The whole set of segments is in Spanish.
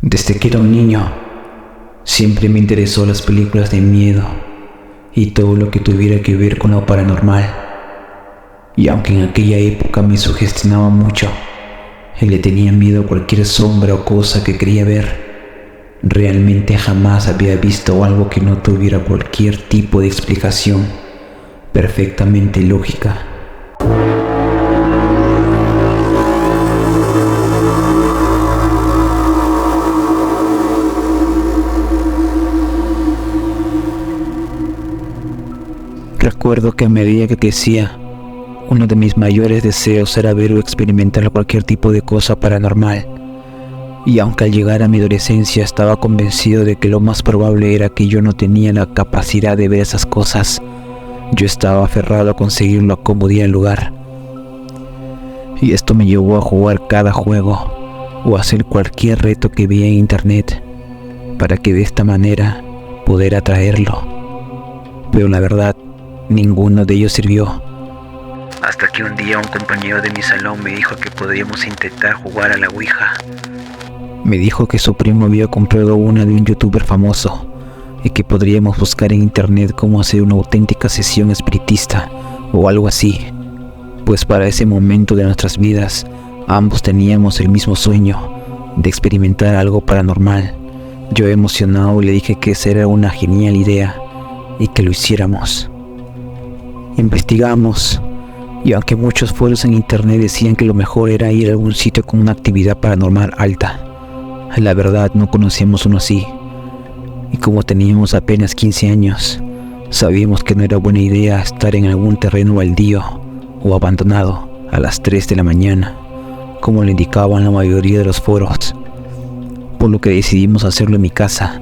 Desde que era un niño, siempre me interesó las películas de miedo y todo lo que tuviera que ver con lo paranormal. Y aunque en aquella época me sugestionaba mucho y le tenía miedo a cualquier sombra o cosa que quería ver, realmente jamás había visto algo que no tuviera cualquier tipo de explicación perfectamente lógica. Recuerdo que a medida que crecía, uno de mis mayores deseos era ver o experimentar cualquier tipo de cosa paranormal. Y aunque al llegar a mi adolescencia estaba convencido de que lo más probable era que yo no tenía la capacidad de ver esas cosas, yo estaba aferrado a conseguirlo a como diera lugar. Y esto me llevó a jugar cada juego o a hacer cualquier reto que veía en internet para que de esta manera pudiera atraerlo. Pero la verdad, ninguno de ellos sirvió. Hasta que un día un compañero de mi salón me dijo que podríamos intentar jugar a la Ouija. Me dijo que su primo había comprado una de un youtuber famoso y que podríamos buscar en internet cómo hacer una auténtica sesión espiritista o algo así. Pues para ese momento de nuestras vidas, ambos teníamos el mismo sueño de experimentar algo paranormal. Yo emocionado le dije que esa era una genial idea y que lo hiciéramos. Investigamos, y aunque muchos foros en internet decían que lo mejor era ir a algún sitio con una actividad paranormal alta, la verdad no conocíamos uno así. Y como teníamos apenas 15 años, sabíamos que no era buena idea estar en algún terreno baldío o abandonado a las 3 de la mañana, como lo indicaban la mayoría de los foros. Por lo que decidimos hacerlo en mi casa,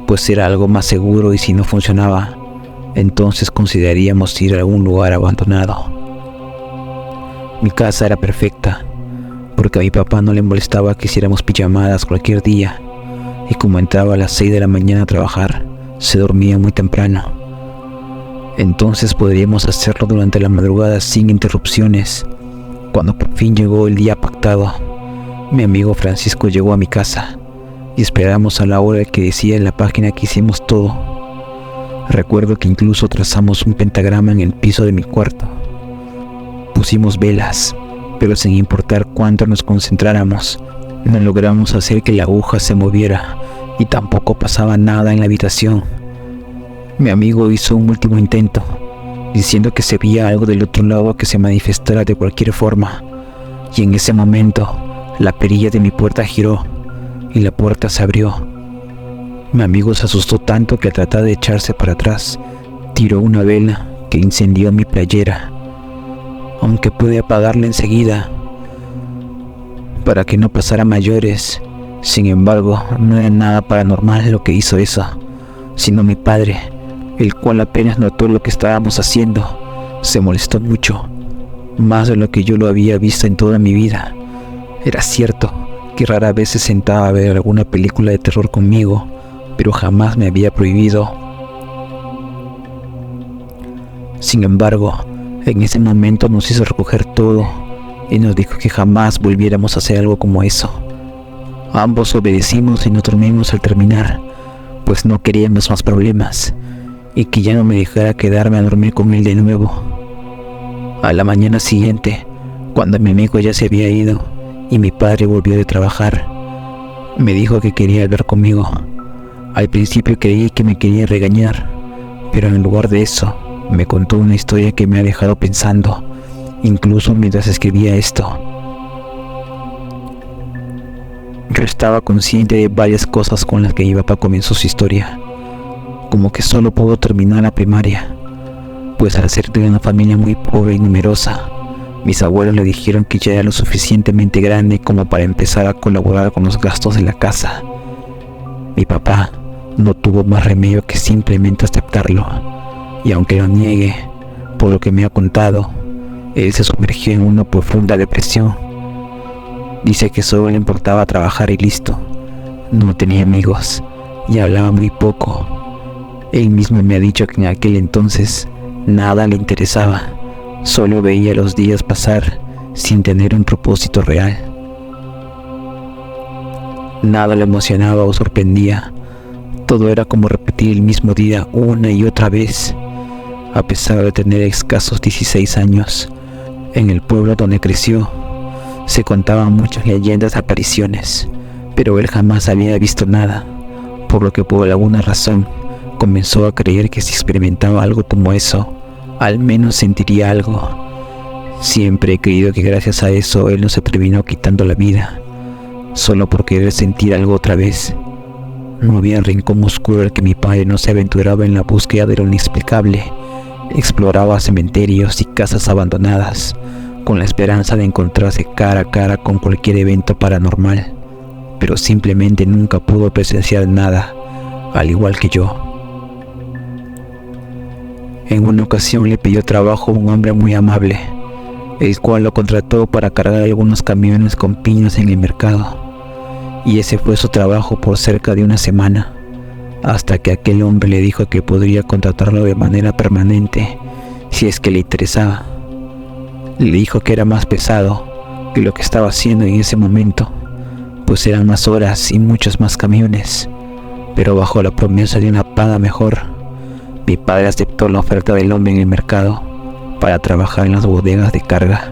pues era algo más seguro, y si no funcionaba, entonces consideraríamos ir a algún lugar abandonado. Mi casa era perfecta, porque a mi papá no le molestaba que hiciéramos pijamadas cualquier día, y como entraba a las 6 de la mañana a trabajar, se dormía muy temprano. Entonces podríamos hacerlo durante la madrugada sin interrupciones. Cuando por fin llegó el día pactado, mi amigo Francisco llegó a mi casa y esperamos a la hora que decía en la página que hicimos todo. Recuerdo que incluso trazamos un pentagrama en el piso de mi cuarto. Pusimos velas, pero sin importar cuánto nos concentráramos, no logramos hacer que la aguja se moviera y tampoco pasaba nada en la habitación. Mi amigo hizo un último intento, diciendo que se veía algo del otro lado que se manifestara de cualquier forma, y en ese momento la perilla de mi puerta giró y la puerta se abrió. Mi amigo se asustó tanto que al tratar de echarse para atrás, tiró una vela que incendió mi playera, aunque pude apagarla enseguida para que no pasara mayores. Sin embargo, no era nada paranormal lo que hizo eso, sino mi padre, el cual apenas notó lo que estábamos haciendo, se molestó mucho, más de lo que yo lo había visto en toda mi vida. Era cierto que rara vez se sentaba a ver alguna película de terror conmigo, pero jamás me había prohibido. Sin embargo, en ese momento nos hizo recoger todo y nos dijo que jamás volviéramos a hacer algo como eso. Ambos obedecimos y nos dormimos al terminar, pues no queríamos más problemas, y que ya no me dejara quedarme a dormir con él de nuevo. A la mañana siguiente, cuando mi amigo ya se había ido y mi padre volvió de trabajar, me dijo que quería hablar conmigo. Al principio creí que me quería regañar, pero en lugar de eso, me contó una historia que me ha dejado pensando, incluso mientras escribía esto. Yo estaba consciente de varias cosas con las que mi papá comenzó su historia, como que solo pudo terminar la primaria, pues al ser de una familia muy pobre y numerosa, mis abuelos le dijeron que ya era lo suficientemente grande como para empezar a colaborar con los gastos de la casa. Mi papá no tuvo más remedio que simplemente aceptarlo, y aunque lo niegue, por lo que me ha contado, él se sumergió en una profunda depresión. Dice que solo le importaba trabajar y listo. No tenía amigos y hablaba muy poco. Él mismo me ha dicho que en aquel entonces nada le interesaba, solo veía los días pasar sin tener un propósito real. Nada le emocionaba o sorprendía. Todo era como repetir el mismo día una y otra vez. A pesar de tener escasos 16 años, en el pueblo donde creció, se contaban muchas leyendas de apariciones, pero él jamás había visto nada, por lo que por alguna razón comenzó a creer que si experimentaba algo como eso, al menos sentiría algo. Siempre he creído que gracias a eso él no se terminó quitando la vida, solo por querer sentir algo otra vez. No había rincón oscuro al que mi padre no se aventuraba en la búsqueda de lo inexplicable. Exploraba cementerios y casas abandonadas, con la esperanza de encontrarse cara a cara con cualquier evento paranormal, pero simplemente nunca pudo presenciar nada, al igual que yo. En una ocasión le pidió trabajo a un hombre muy amable, el cual lo contrató para cargar algunos camiones con piñas en el mercado, y ese fue su trabajo por cerca de una semana, hasta que aquel hombre le dijo que podría contratarlo de manera permanente si es que le interesaba. Le dijo que era más pesado que lo que estaba haciendo en ese momento, pues eran más horas y muchos más camiones, pero bajo la promesa de una paga mejor. Mi padre aceptó la oferta del hombre en el mercado para trabajar en las bodegas de carga.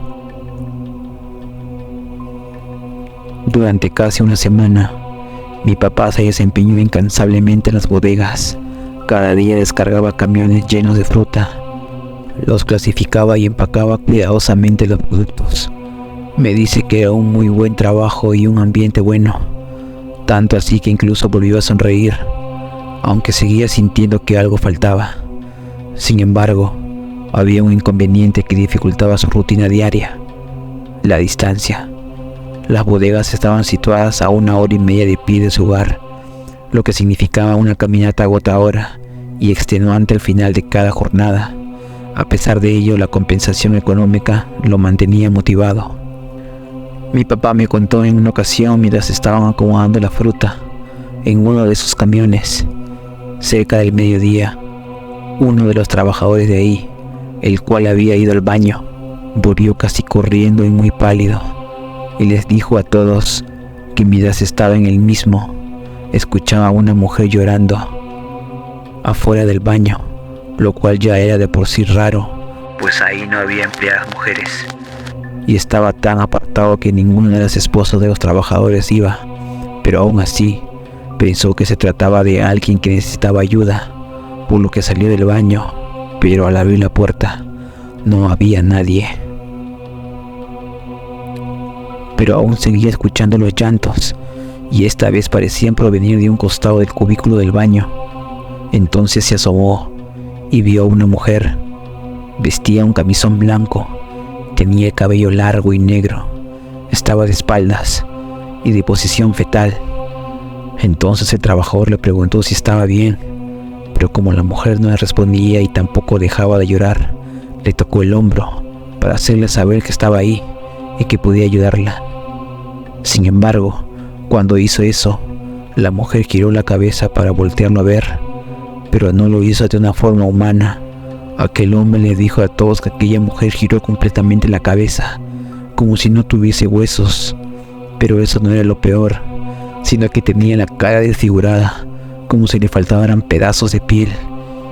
Durante casi una semana, mi papá se desempeñó incansablemente en las bodegas. Cada día descargaba camiones llenos de fruta, los clasificaba y empacaba cuidadosamente los productos. Me dice que era un muy buen trabajo y un ambiente bueno, tanto así que incluso volvió a sonreír, aunque seguía sintiendo que algo faltaba. Sin embargo, había un inconveniente que dificultaba su rutina diaria: la distancia. Las bodegas estaban situadas a 1 hora y media de pie de su hogar, lo que significaba una caminata agotadora y extenuante al final de cada jornada. A pesar de ello, la compensación económica lo mantenía motivado. Mi papá me contó en una ocasión, mientras estaban acomodando la fruta en uno de sus camiones, cerca del mediodía, uno de los trabajadores de ahí, el cual había ido al baño, volvió casi corriendo y muy pálido, y les dijo a todos que mientras estaba en el mismo, escuchaba a una mujer llorando afuera del baño, lo cual ya era de por sí raro, pues ahí no había empleadas mujeres, y estaba tan apartado que ninguno de los esposos de los trabajadores iba, pero aún así pensó que se trataba de alguien que necesitaba ayuda, por lo que salió del baño, pero al abrir la puerta no había nadie. Pero aún seguía escuchando los llantos, y esta vez parecían provenir de un costado del cubículo del baño. Entonces se asomó y vio a una mujer. Vestía un camisón blanco, tenía el cabello largo y negro, estaba de espaldas y de posición fetal. Entonces el trabajador le preguntó si estaba bien, pero como la mujer no le respondía y tampoco dejaba de llorar, le tocó el hombro para hacerle saber que estaba ahí y que podía ayudarla. Sin embargo, cuando hizo eso, la mujer giró la cabeza para voltearlo a ver, pero no lo hizo de una forma humana. Aquel hombre le dijo a todos que aquella mujer giró completamente la cabeza, como si no tuviese huesos, pero eso no era lo peor, sino que tenía la cara desfigurada, como si le faltaran pedazos de piel,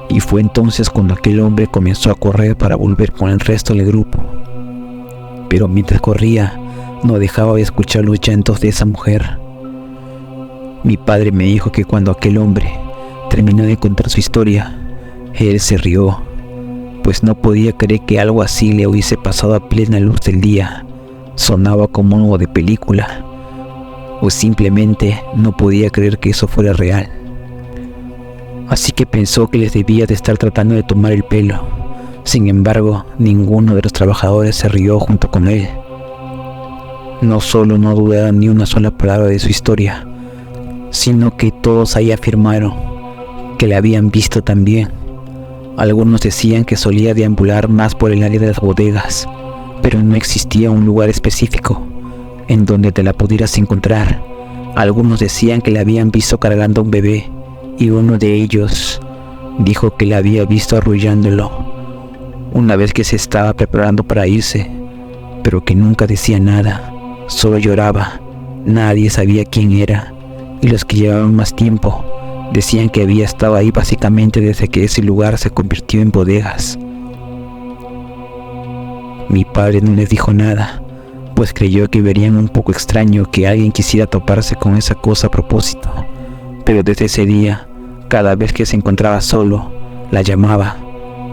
y fue entonces cuando aquel hombre comenzó a correr para volver con el resto del grupo. Pero mientras corría, no dejaba de escuchar los llantos de esa mujer. Mi padre me dijo que cuando aquel hombre terminó de contar su historia, él se rió, pues no podía creer que algo así le hubiese pasado a plena luz del día. Sonaba como algo de película, o simplemente no podía creer que eso fuera real. Así que pensó que les debía de estar tratando de tomar el pelo. Sin embargo, ninguno de los trabajadores se rió junto con él. No solo no dudaron ni una sola palabra de su historia, sino que todos ahí afirmaron que la habían visto también. Algunos decían que solía deambular más por el área de las bodegas, pero no existía un lugar específico en donde te la pudieras encontrar. Algunos decían que la habían visto cargando a un bebé, y uno de ellos dijo que la había visto arrullándolo una vez que se estaba preparando para irse, pero que nunca decía nada, solo lloraba. Nadie sabía quién era, y los que llevaban más tiempo decían que había estado ahí básicamente desde que ese lugar se convirtió en bodegas. Mi padre no les dijo nada, pues creyó que verían un poco extraño que alguien quisiera toparse con esa cosa a propósito, pero desde ese día, cada vez que se encontraba solo, la llamaba,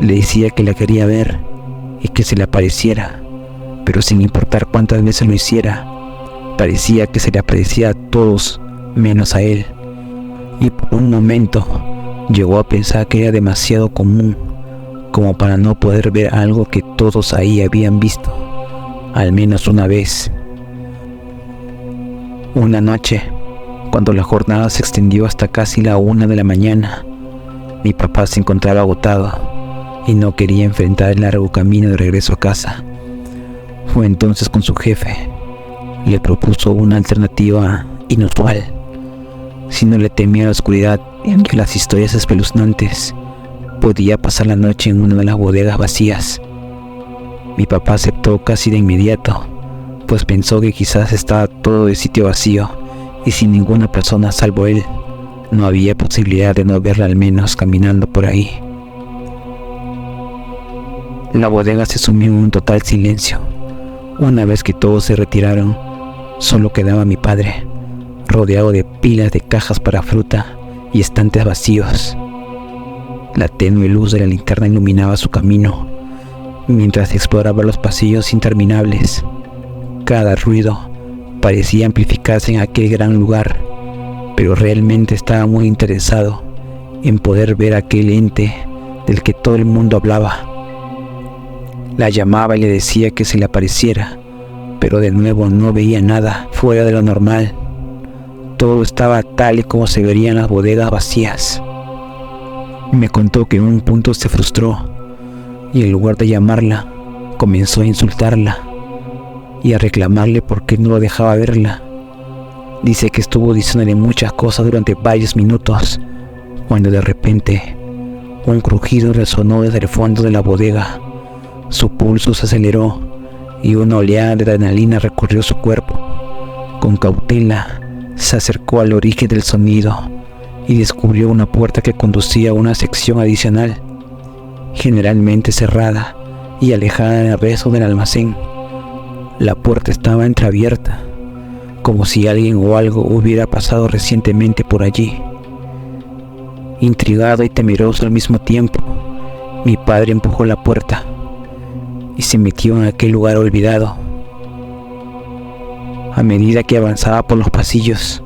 le decía que la quería ver y que se le apareciera, pero sin importar cuántas veces lo hiciera, parecía que se le aparecía a todos menos a él, y por un momento llegó a pensar que era demasiado común como para no poder ver algo que todos ahí habían visto, al menos una vez. Una noche, cuando la jornada se extendió hasta casi la 1 de la mañana, mi papá se encontraba agotado y no quería enfrentar el largo camino de regreso a casa. Fue entonces con su jefe. Le propuso una alternativa inusual. Si no le temía la oscuridad y las historias espeluznantes, podía pasar la noche en una de las bodegas vacías. Mi papá aceptó casi de inmediato, pues pensó que quizás estaba todo el sitio vacío y sin ninguna persona salvo él. No había posibilidad de no verla al menos caminando por ahí. La bodega se sumió en un total silencio. Una vez que todos se retiraron, solo quedaba mi padre, rodeado de pilas de cajas para fruta y estantes vacíos. La tenue luz de la linterna iluminaba su camino, mientras exploraba los pasillos interminables. Cada ruido parecía amplificarse en aquel gran lugar, pero realmente estaba muy interesado en poder ver aquel ente del que todo el mundo hablaba. La llamaba y le decía que se le apareciera, pero de nuevo no veía nada fuera de lo normal. Todo estaba tal y como se vería en las bodegas vacías. Me contó que en un punto se frustró y en lugar de llamarla, comenzó a insultarla y a reclamarle por qué no lo dejaba verla. Dice que estuvo diciéndole muchas cosas durante varios minutos, cuando de repente un crujido resonó desde el fondo de la bodega. Su pulso se aceleró y una oleada de adrenalina recorrió su cuerpo. Con cautela se acercó al origen del sonido y descubrió una puerta que conducía a una sección adicional, generalmente cerrada y alejada del resto del almacén. La puerta estaba entreabierta, como si alguien o algo hubiera pasado recientemente por allí. Intrigado y temeroso al mismo tiempo, mi padre empujó la puerta y se metió en aquel lugar olvidado. A medida que avanzaba por los pasillos,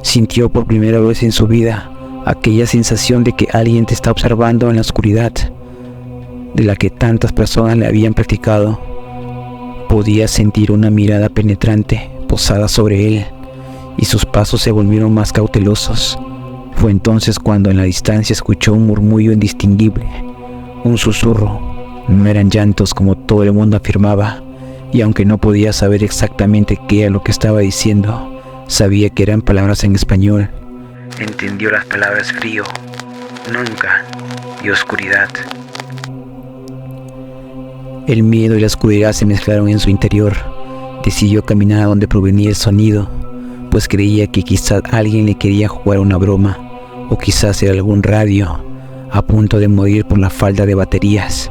sintió por primera vez en su vida aquella sensación de que alguien te está observando en la oscuridad, de la que tantas personas le habían platicado. Podía sentir una mirada penetrante posada sobre él, y sus pasos se volvieron más cautelosos. Fue entonces cuando en la distancia escuchó un murmullo indistinguible, un susurro. No eran llantos como todo el mundo afirmaba, y aunque no podía saber exactamente qué era lo que estaba diciendo, sabía que eran palabras en español. Entendió las palabras frío, nunca y oscuridad. El miedo y la oscuridad se mezclaron en su interior. Decidió caminar a donde provenía el sonido, pues creía que quizás alguien le quería jugar una broma, o quizás era algún radio a punto de morir por la falta de baterías.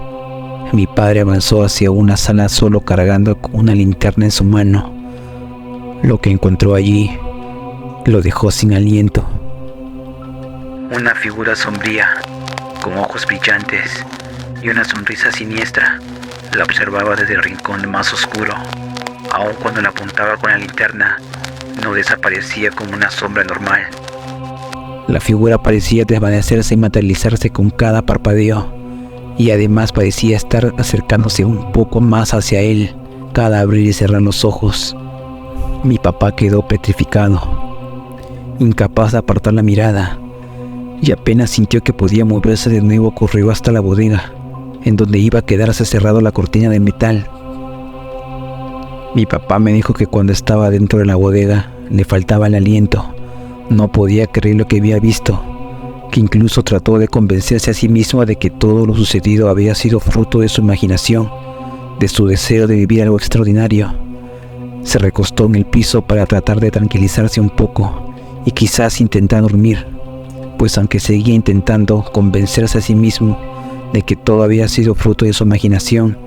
Mi padre avanzó hacia una sala solo cargando con una linterna en su mano. Lo que encontró allí lo dejó sin aliento. Una figura sombría, con ojos brillantes y una sonrisa siniestra, la observaba desde el rincón más oscuro. Aun cuando la apuntaba con la linterna, no desaparecía como una sombra normal. La figura parecía desvanecerse y materializarse con cada parpadeo, y además parecía estar acercándose un poco más hacia él, cada abrir y cerrar los ojos. Mi papá quedó petrificado, incapaz de apartar la mirada, y apenas sintió que podía moverse de nuevo corrió hasta la bodega, en donde iba a quedarse cerrado la cortina de metal. Mi papá me dijo que cuando estaba dentro de la bodega le faltaba el aliento. No podía creer lo que había visto, que incluso trató de convencerse a sí mismo de que todo lo sucedido había sido fruto de su imaginación, de su deseo de vivir algo extraordinario. Se recostó en el piso para tratar de tranquilizarse un poco y quizás intentar dormir, pues aunque seguía intentando convencerse a sí mismo de que todo había sido fruto de su imaginación,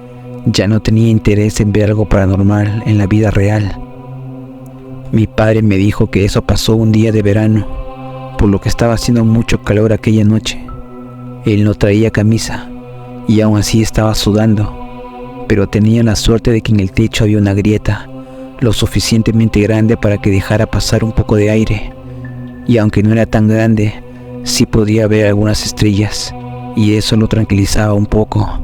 ya no tenía interés en ver algo paranormal en la vida real. Mi padre me dijo que eso pasó un día de verano, por lo que estaba haciendo mucho calor aquella noche. Él no traía camisa y aún así estaba sudando, pero tenía la suerte de que en el techo había una grieta lo suficientemente grande para que dejara pasar un poco de aire, y aunque no era tan grande, sí podía ver algunas estrellas, y eso lo tranquilizaba un poco.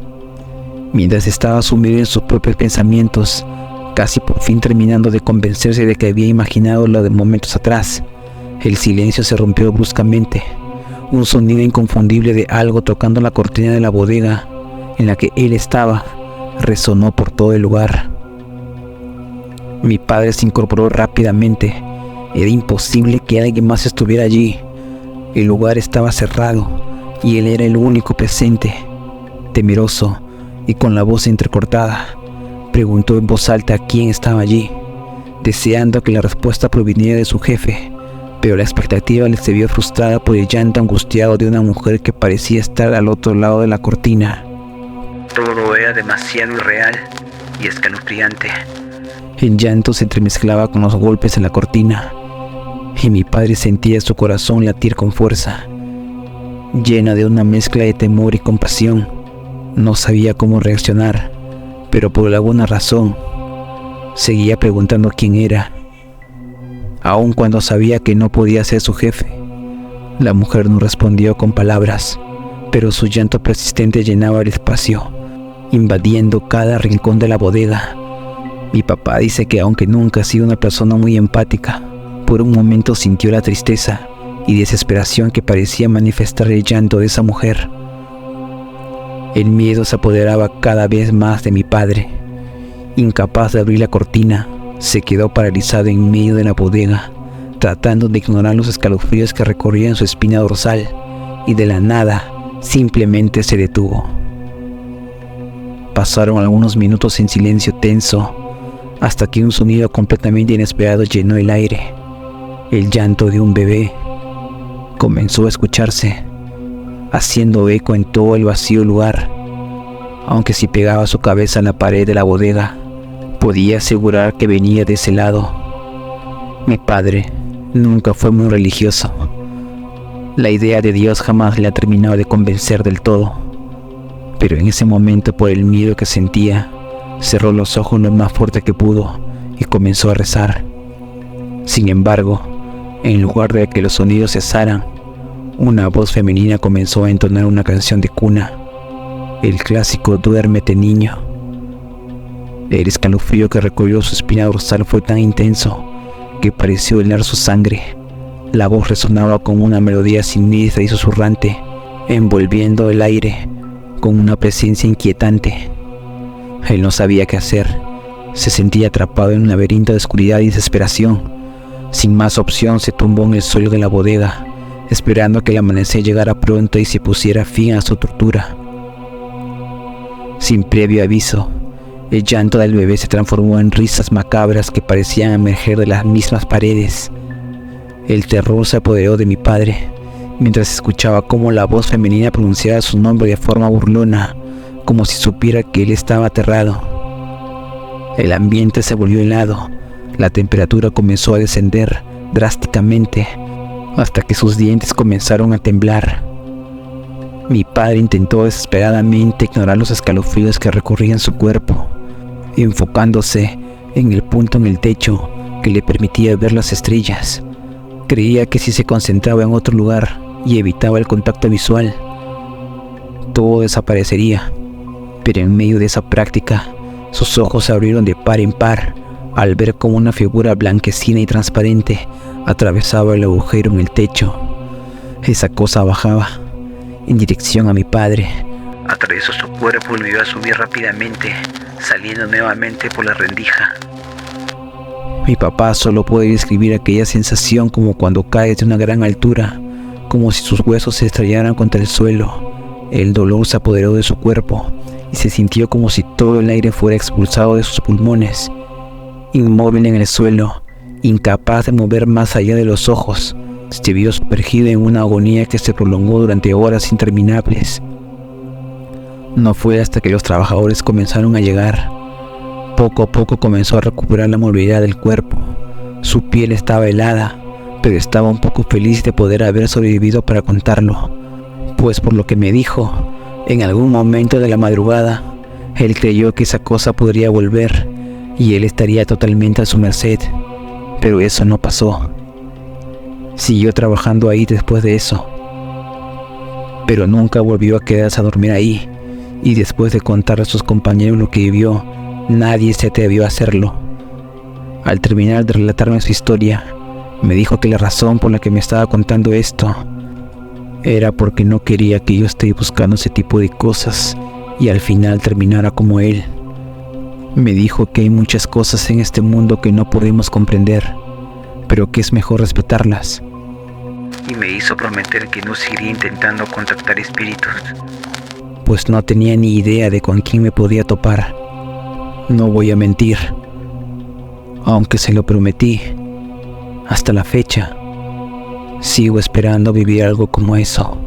Mientras estaba sumido en sus propios pensamientos, casi por fin terminando de convencerse de que había imaginado lo de momentos atrás, el silencio se rompió bruscamente. Un sonido inconfundible de algo tocando la cortina de la bodega en la que él estaba resonó por todo el lugar. Mi padre se incorporó rápidamente. Era imposible que alguien más estuviera allí. El lugar estaba cerrado y él era el único presente. Temeroso y con la voz entrecortada, preguntó en voz alta quién estaba allí, deseando que la respuesta proviniera de su jefe, pero la expectativa se vio frustrada por el llanto angustiado de una mujer que parecía estar al otro lado de la cortina. Todo era demasiado irreal y escalofriante. El llanto se entremezclaba con los golpes en la cortina, y mi padre sentía su corazón latir con fuerza, llena de una mezcla de temor y compasión. No sabía cómo reaccionar, pero por alguna razón seguía preguntando quién era, aun cuando sabía que no podía ser su jefe. La mujer no respondió con palabras, pero su llanto persistente llenaba el espacio, invadiendo cada rincón de la bodega. Mi papá dice que aunque nunca ha sido una persona muy empática, por un momento sintió la tristeza y desesperación que parecía manifestar el llanto de esa mujer. El miedo se apoderaba cada vez más de mi padre. Incapaz de abrir la cortina, se quedó paralizado en medio de la bodega, tratando de ignorar los escalofríos que recorrían su espina dorsal, y de la nada, simplemente se detuvo. Pasaron algunos minutos en silencio tenso, hasta que un sonido completamente inesperado llenó el aire. El llanto de un bebé comenzó a escucharse, haciendo eco en todo el vacío lugar. Aunque si pegaba su cabeza en la pared de la bodega, podía asegurar que venía de ese lado. Mi padre nunca fue muy religioso. La idea de Dios jamás le ha terminado de convencer del todo, pero en ese momento, por el miedo que sentía, cerró los ojos lo más fuerte que pudo y comenzó a rezar. Sin embargo, en lugar de que los sonidos cesaran, una voz femenina comenzó a entonar una canción de cuna, el clásico "Duérmete, niño". El escalofrío que recorrió su espina dorsal fue tan intenso que pareció helar su sangre. La voz resonaba con una melodía siniestra y susurrante, envolviendo el aire con una presencia inquietante. Él no sabía qué hacer. Se sentía atrapado en un laberinto de oscuridad y desesperación. Sin más opción, se tumbó en el suelo de la bodega, esperando que el amanecer llegara pronto y se pusiera fin a su tortura. Sin previo aviso, el llanto del bebé se transformó en risas macabras que parecían emerger de las mismas paredes. El terror se apoderó de mi padre, mientras escuchaba cómo la voz femenina pronunciaba su nombre de forma burlona, como si supiera que él estaba aterrado. El ambiente se volvió helado. La temperatura comenzó a descender drásticamente, hasta que sus dientes comenzaron a temblar. Mi padre intentó desesperadamente ignorar los escalofríos que recorrían su cuerpo, enfocándose en el punto en el techo que le permitía ver las estrellas. Creía que si se concentraba en otro lugar y evitaba el contacto visual, todo desaparecería. Pero en medio de esa práctica, sus ojos se abrieron de par en par al ver cómo una figura blanquecina y transparente atravesaba el agujero en el techo. Esa cosa bajaba en dirección a mi padre. Atravesó su cuerpo y lo iba a subir rápidamente, saliendo nuevamente por la rendija. Mi papá solo puede describir aquella sensación como cuando caes de una gran altura, como si sus huesos se estrellaran contra el suelo. El dolor se apoderó de su cuerpo y se sintió como si todo el aire fuera expulsado de sus pulmones. Inmóvil en el suelo, incapaz de mover más allá de los ojos, Se vio sumergido en una agonía que se prolongó durante horas interminables. No fue hasta que los trabajadores comenzaron a llegar. Poco a poco comenzó a recuperar la movilidad del cuerpo. Su piel estaba helada, pero estaba un poco feliz de poder haber sobrevivido para contarlo, pues por lo que me dijo, en algún momento de la madrugada, él creyó que esa cosa podría volver y él estaría totalmente a su merced, pero eso no pasó. Siguió trabajando ahí después de eso, pero nunca volvió a quedarse a dormir ahí, y después de contar a sus compañeros lo que vivió, nadie se atrevió a hacerlo. Al terminar de relatarme su historia, me dijo que la razón por la que me estaba contando esto era porque no quería que yo esté buscando ese tipo de cosas y al final terminara como él. Me dijo que hay muchas cosas en este mundo que no podemos comprender, pero que es mejor respetarlas. Y me hizo prometer que no seguiría intentando contactar espíritus, pues no tenía ni idea de con quién me podía topar. No voy a mentir, aunque se lo prometí, hasta la fecha sigo esperando vivir algo como eso.